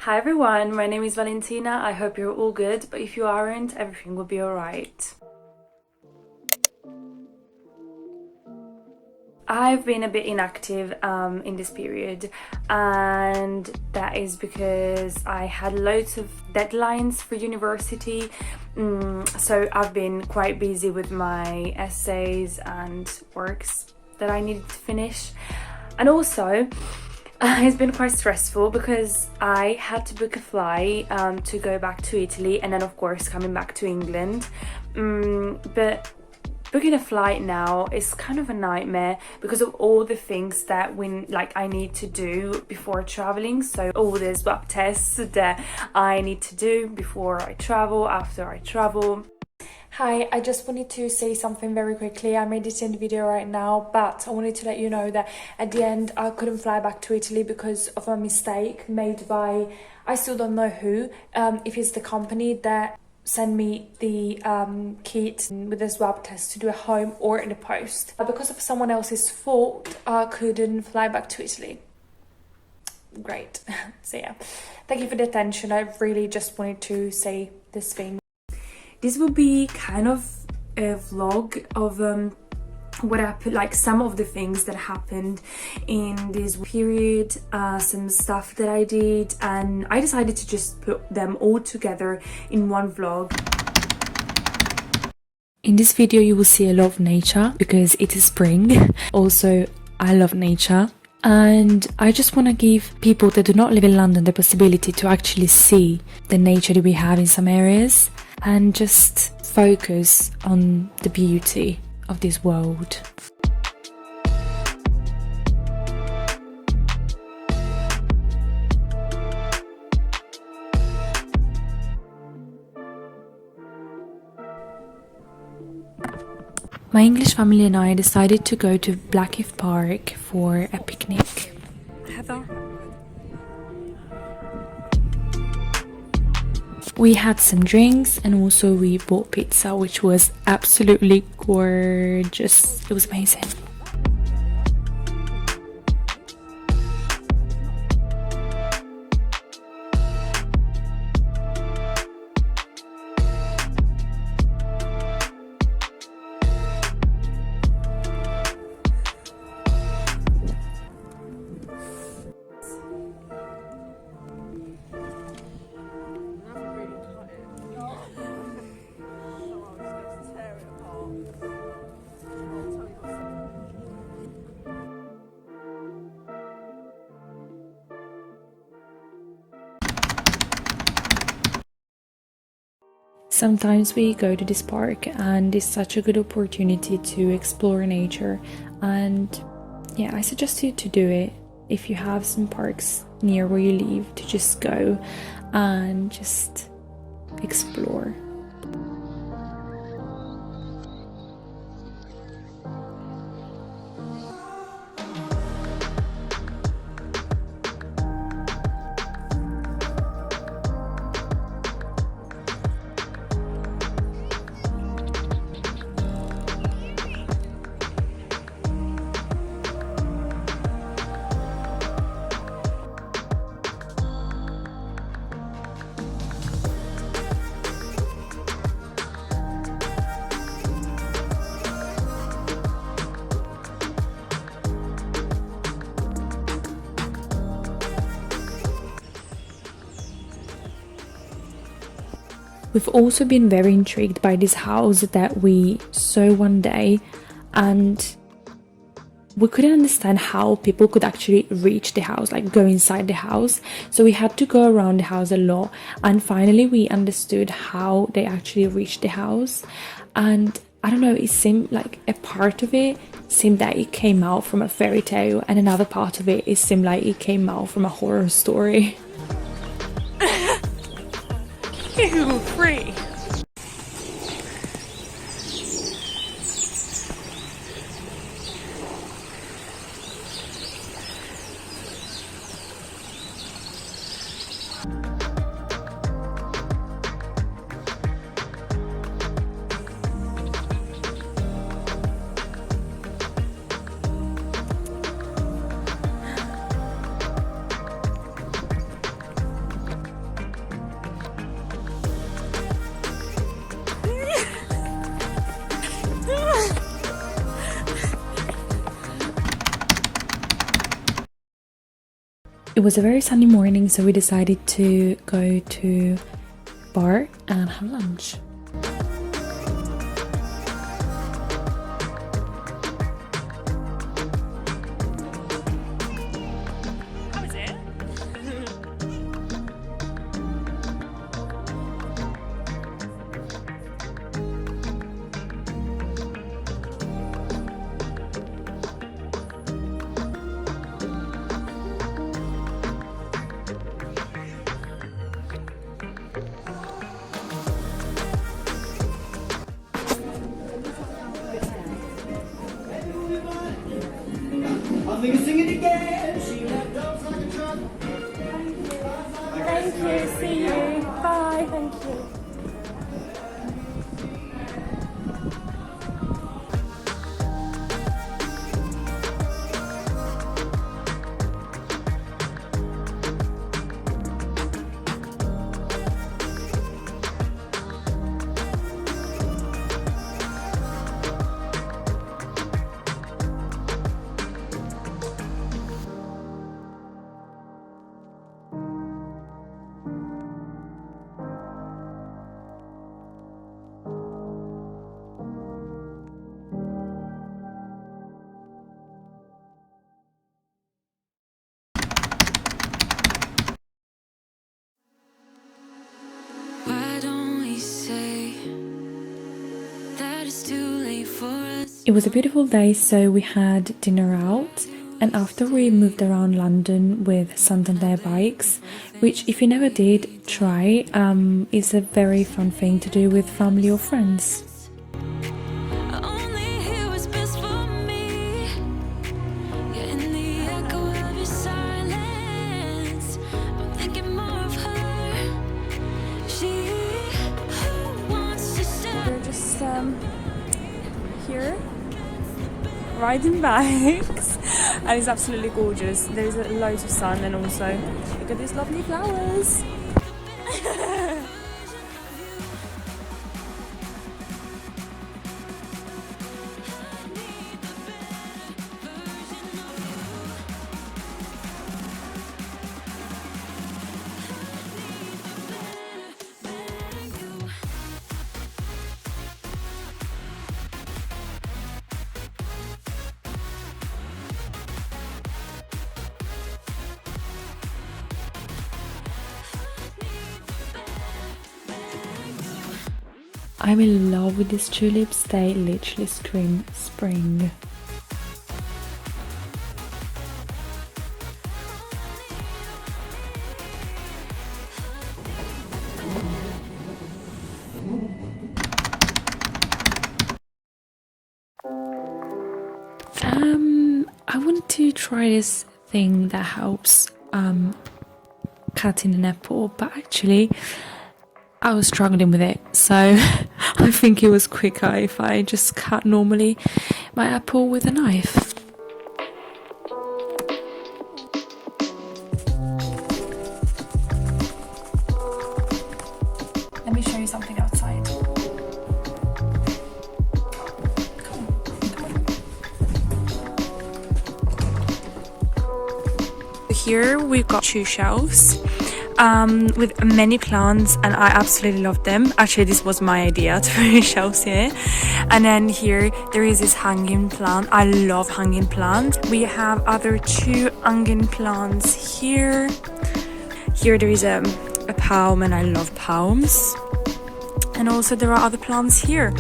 Hi everyone, my name is Valentina. I hope you're all good, but if you aren't, everything will be alright. I've been a bit inactive in this period, and that is because I had loads of deadlines for university. So I've been quite busy with my essays and works that I needed to finish. And also, it's been quite stressful because I had to book a flight to go back to Italy and then of course coming back to England. But booking a flight now is kind of a nightmare because of all the things that I need to do before traveling. So all the swab tests that I need to do before I travel, after I travel. Hi, I just wanted to say something very quickly. I made this in the video right now, but I wanted to let you know that at the end I couldn't fly back to Italy because of a mistake made by, I still don't know who, if it's the company that sent me the kit with the swab test to do at home or in the post. But because of someone else's fault, I couldn't fly back to Italy. Great. So yeah, thank you for the attention. I really just wanted to say this thing. This will be kind of a vlog of what happened, like some of the things that happened in this period, some stuff that I did, and I decided to just put them all together in one vlog. In this video you will see a lot of nature because it is spring. Also, I love nature. And I just want to give people that do not live in London the possibility to actually see the nature that we have in some areas and just focus on the beauty of this world. My English family and I decided to go to Blackheath Park for a picnic. Heather? We had some drinks and also we bought pizza, which was absolutely gorgeous. It was amazing. Sometimes we go to this park and it's such a good opportunity to explore nature, and yeah, I suggest you to do it if you have some parks near where you live, to just go and just explore. We've also been very intrigued by this house that we saw one day, and we couldn't understand how people could actually reach the house, like go inside the house. So we had to go around the house a lot, and finally we understood how they actually reached the house. And I don't know, it seemed like a part of it seemed that it came out from a fairy tale, and another part of it seemed like it came out from a horror story. Ew, free. was a very sunny morning, so we decided to go to bar and have lunch. That was it. I think sing it again. She left dogs like a truck. Thank you, see you. Bye, thank you. Why don't we say that it's too late for us? It was a beautiful day, so we had dinner out, and after we moved around London with Santander bikes, which if you never did, try. It's a very fun thing to do with family or friends. I only hear what's best for me. Yeah, in the echo of your silence, I'm thinking more of her. She who wants to stay. We're just here riding bikes and it's absolutely gorgeous. There's loads of sun and also look at these lovely flowers. I'm in love with these tulips, they literally scream spring. I want to try this thing that helps cutting an apple, but actually I was struggling with it, so I think it was quicker if I just cut normally my apple with a knife. Let me show you something outside. Here we've got 2 shelves with many plants, and I absolutely love them. Actually, this was my idea to put shelves here. And then here there is this hanging plant. I love hanging plants. We have other 2 hanging plants here. Here there is a palm, and I love palms. And also there are other plants here.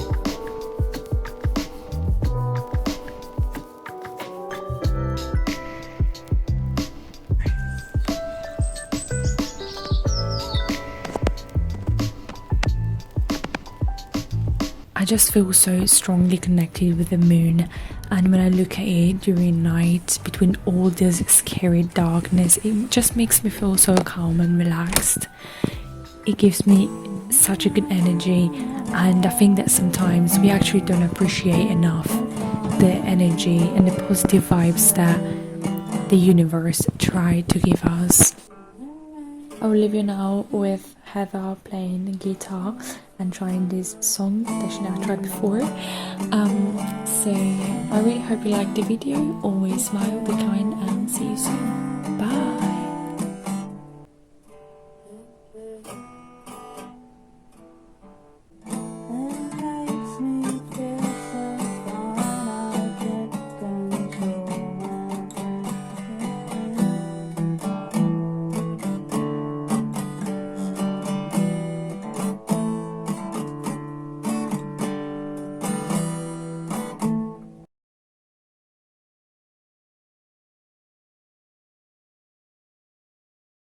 I just feel so strongly connected with the moon, and when I look at it during night between all this scary darkness, it just makes me feel so calm and relaxed. It gives me such a good energy, and I think that sometimes we actually don't appreciate enough the energy and the positive vibes that the universe tried to give us. I will leave you now with Heather playing the guitar and trying this song that she never tried before. So I really hope you liked the video. Always smile, be